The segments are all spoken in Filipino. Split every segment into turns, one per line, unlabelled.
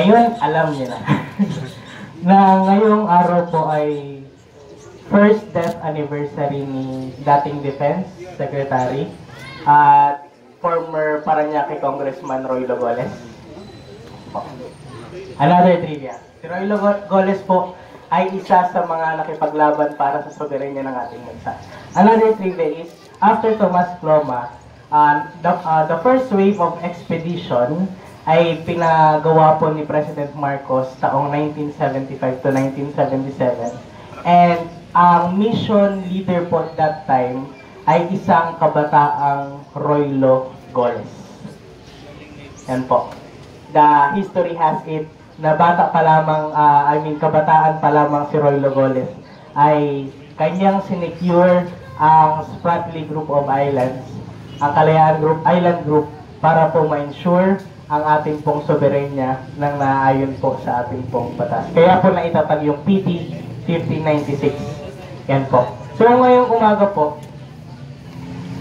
Ngayon, alam niyo na. Na ngayong araw po ay first death anniversary ni dating Defense Secretary at former Parañaque Congressman Roy Logoles. Another trivia. Si Roy Logoles po ay isa sa mga nakipaglaban para sa soberanya ng ating bansa. Another trivia is, after Tomas Ploma, the first wave of expedition ay pinagawa po ni President Marcos taong 1975 to 1977. And ang mission leader po at that time ay isang kabataang Roy Logoles. Yan po. The history has it na bata pa lamang, kabataan pa lamang si Roy Logoles ay kanyang sinecure ang Spratly Group of Islands, ang Kalayaan Island Group, para po ma-ensure ang ating pong soberanya nang naayon po sa ating pong batas. Kaya po naitatag yung PT 1596. Yan po. So ngayong umaga po,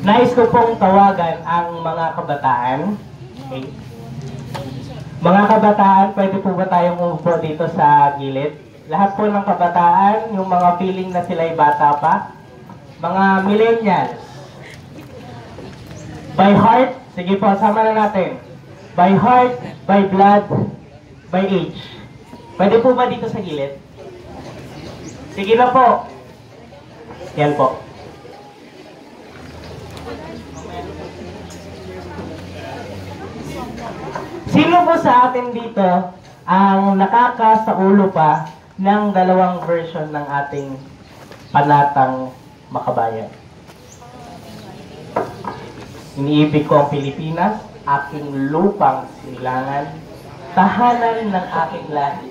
nais ko pong tawagan ang mga kabataan. Okay. Mga kabataan, pwede po ba tayong umupo dito sa gilid? Lahat po ng kabataan, yung mga feeling na sila'y bata pa. Mga millennials. By heart, sige po, sama na natin. By heart, by blood, by age. Pwede po ba dito sa gilid? Sige na po. Yan po. Sino po sa atin dito ang nakakasaulo pa ng dalawang version ng ating panatang makabayan? Iniibig ko ang Pilipinas, aking lupang silangan, tahanan ng aking lahi.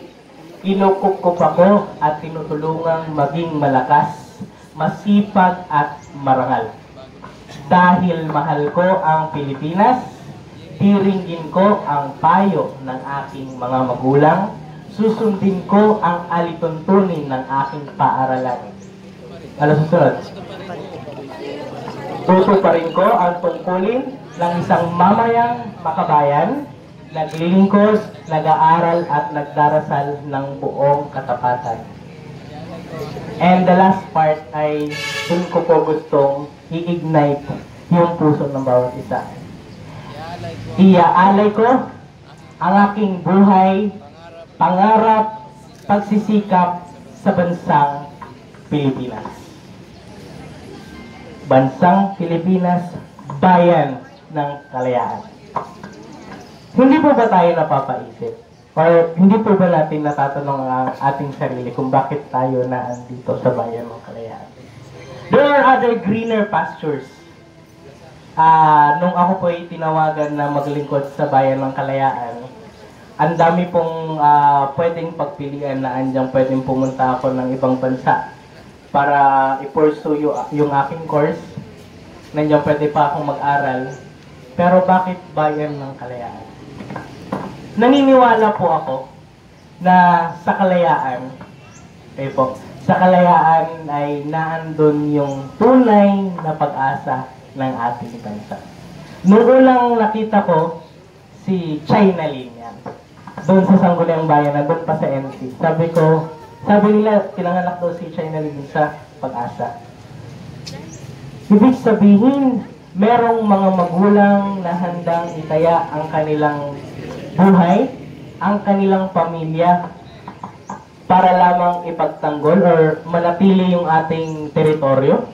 Kinukukup ako at tinutulungang maging malakas, masipag at marangal. Dahil mahal ko ang Pilipinas, diringgin ko ang payo ng aking mga magulang, susundin ko ang alituntunin ng aking paaralan. Ano susunod? Tutuparin ko ang tungkulin ng isang mamayang makabayan, naglilingkod, nag-aaral at nagdarasal ng buong katapatan. And the last part ay dun ko po gustong i-ignite yung puso ng bawat isa. Iaalay ko ang aking buhay, pangarap, pagsisikap sa bansang Pilipinas. Bansang Pilipinas, bayan ng kalayaan. Hindi po ba tayo napapaisip? Or hindi po ba natin natatanong ang ating sarili kung bakit tayo naandito sa bayan ng kalayaan? There are other greener pastures. Nung ako po ay tinawagan na maglingkod sa bayan ng kalayaan, ang dami pong pwedeng pagpilian na andyan pwedeng pumunta ako ng ibang bansa para i-pursue yung aking course. Nandiyan pwede pa akong mag-aral. Pero bakit bayan ng kalayaan? Naniniwala po ako na sa kalayaan, sa kalayaan ay naandun yung tunay na pag-asa ng ating bansa. Noong unang nakita ko si China Lin yan, doon sa Sangguniang Bayan, na doon pa sa NC. Sabi nila, pinanganak daw si China Lin sa pag-asa. Ibig sabihin, merong mga magulang na handang itaya ang kanilang buhay, ang kanilang pamilya, para lamang ipagtanggol or manatili yung ating teritoryo.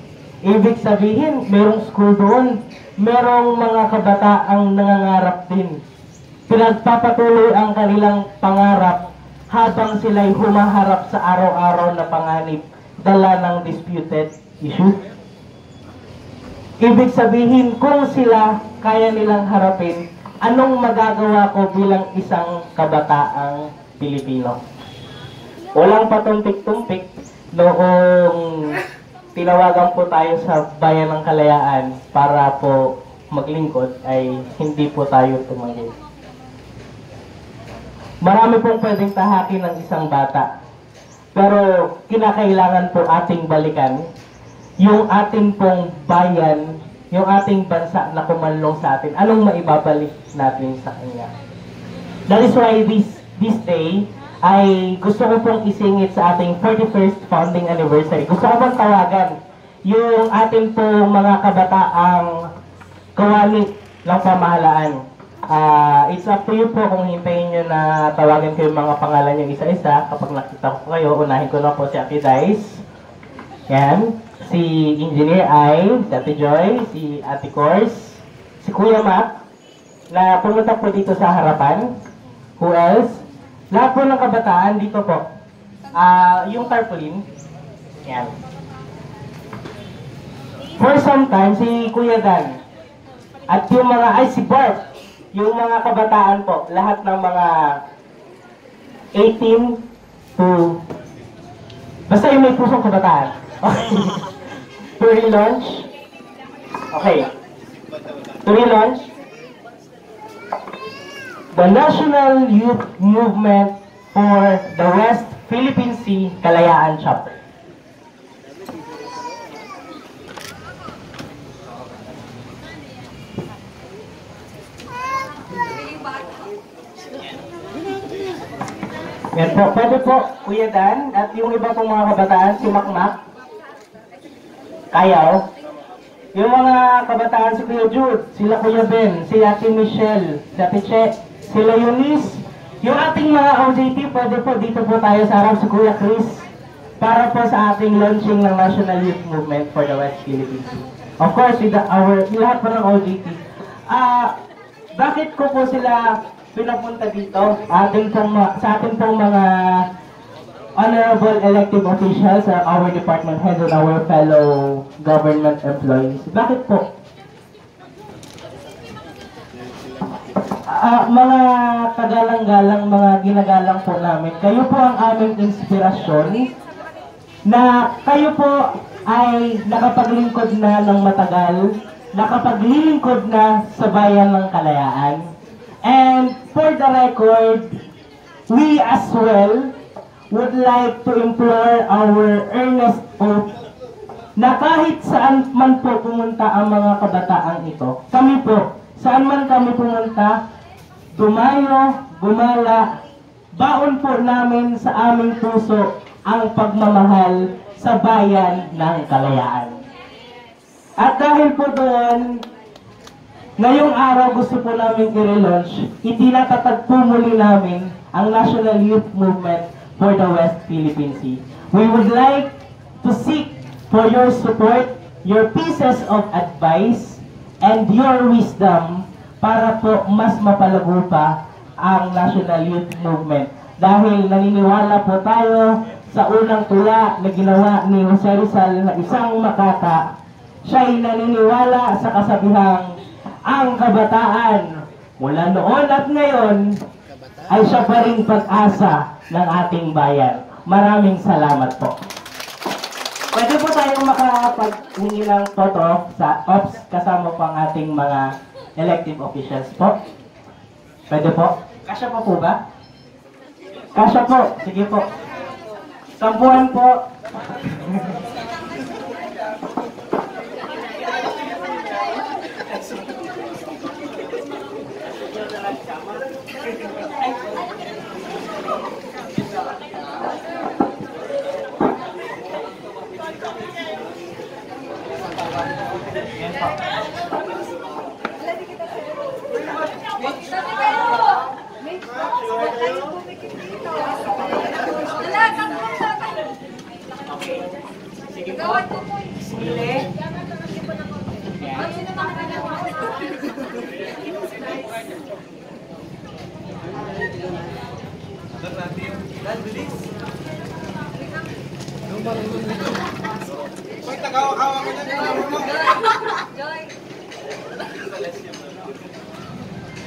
Ibig sabihin, merong school doon, merong mga kabataang nangangarap din. Pinagpapatuloy ang kanilang pangarap habang sila'y humaharap sa araw-araw na panganib, dala ng disputed issue. Ibig sabihin, kung sila kaya nilang harapin, anong magagawa ko bilang isang kabataang Pilipino? Walang patumpik-tumpik noong tinawagan po tayo sa bayan ng kalayaan para po maglingkod, ay hindi po tayo tumanggi. Marami pong pwedeng tahakin ng isang bata, pero kinakailangan po ating balikan yung ating pong bayan, yung ating bansa na kumanlong sa atin. Anong maibabalik natin sa kanya? That is why this this day ay gusto ko pong isingit sa ating 41st founding anniversary. Gusto ko pong tawagan yung ating pong mga kabataang kawani ng pamahalaan. It's up to you po kung hintayin nyo na tawagan ko yung mga pangalan yung isa-isa. Kapag nakita ko kayo, unahin ko na po si Ate Dice. Yan. Si Engineer I, si Ate Joy, si Ate Cors, si Kuya Mac, na pumunta po dito sa harapan. Who else? Lahat po ng kabataan dito po. Yung tarpaulin. Yan. For some time, si Kuya Dan. At yung mga, si Bart. Yung mga kabataan po. Lahat ng mga 18 to... Basta yung may pusong kabataan. Okay. To relaunch. Okay. To relaunch. The National Youth Movement for the West Philippine Sea Kalayaan Chapter. Yan po, pwede po, Kuya Dan, at yung iba pong mga kabataan, si Makmak, Kayaw, yung mga kabataan, si Kuya Jude, sila Kuya Ben, si Ate Michelle, si Ate Che, sila Eunice, yung ating mga OJT, pwede po dito po tayo sa harap si Kuya Chris para po sa ating launching ng National Youth Movement for the West Philippines. Of course, with lahat po ng OJT. Bakit ko po sila pinapunta dito? Sa ating pong mga honorable elected officials, our department heads and our fellow government employees. Bakit po? Mga kagalang-galang, mga ginagalang po namin, kayo po ang aming inspirasyon na kayo po ay nakapaglingkod na ng matagal, nakapaglilingkod na sa bayan ng Kalayaan. And for the record, we as well would like to implore our earnest hope na kahit saan man po pumunta ang mga kabataang ito, kami po, saan man kami pumunta, dumayo, gumala, baon po namin sa aming puso ang pagmamahal sa bayan ng Kalayaan. At dahil po doon, ngayong araw gusto po namin i-relaunch, itinatatag po muli namin ang National Youth Movement for the West Philippine Sea. We would like to seek for your support, your pieces of advice, and your wisdom para po mas mapalago pa ang National Youth Movement. Dahil naniniwala po tayo sa unang tula na ginawa ni Jose Rizal na isang makata, siya'y naniniwala sa kasabihang ang kabataan mula noon at ngayon ay siya pa ring pag-asa ng ating bayan. Maraming salamat po. Pwede po tayong makapaghingi ng photo sa OPS kasama po ang ating mga elective officials po. Pwede po? Kasya po ba? Kasya po. Sige po. Sampuan po.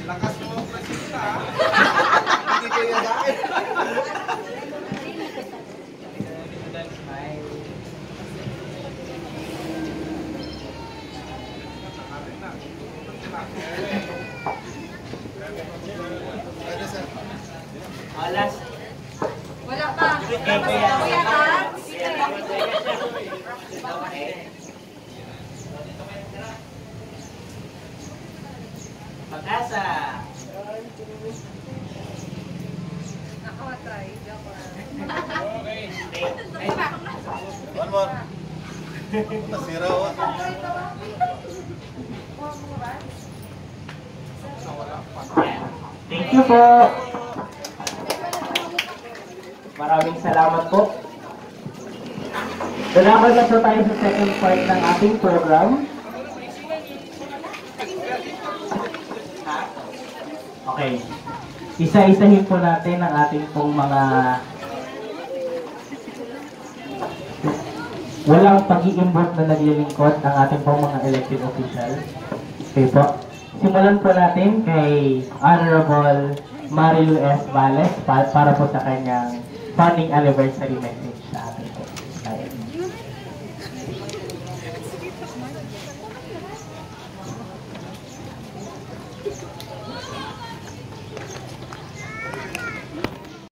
Lakas mo ang presita, ha? Hindi kaya sa akin.
Last.
Wala pa. Kuya ka?
Pag-asa.
Nakakawatay. Joke lang.
One more. Nasira ko.
Thank you po. Maraming salamat po. Dalaman na po tayo sa second part ng ating program. Okay. Isa-isahin po natin ang ating pong mga walang pag-iimbot na naglilingkod ng ating pong mga elected officials. Okay po. Simulan po natin kay Honorable Marilu S. Vales para po sa kanyang founding anniversary message sa atin.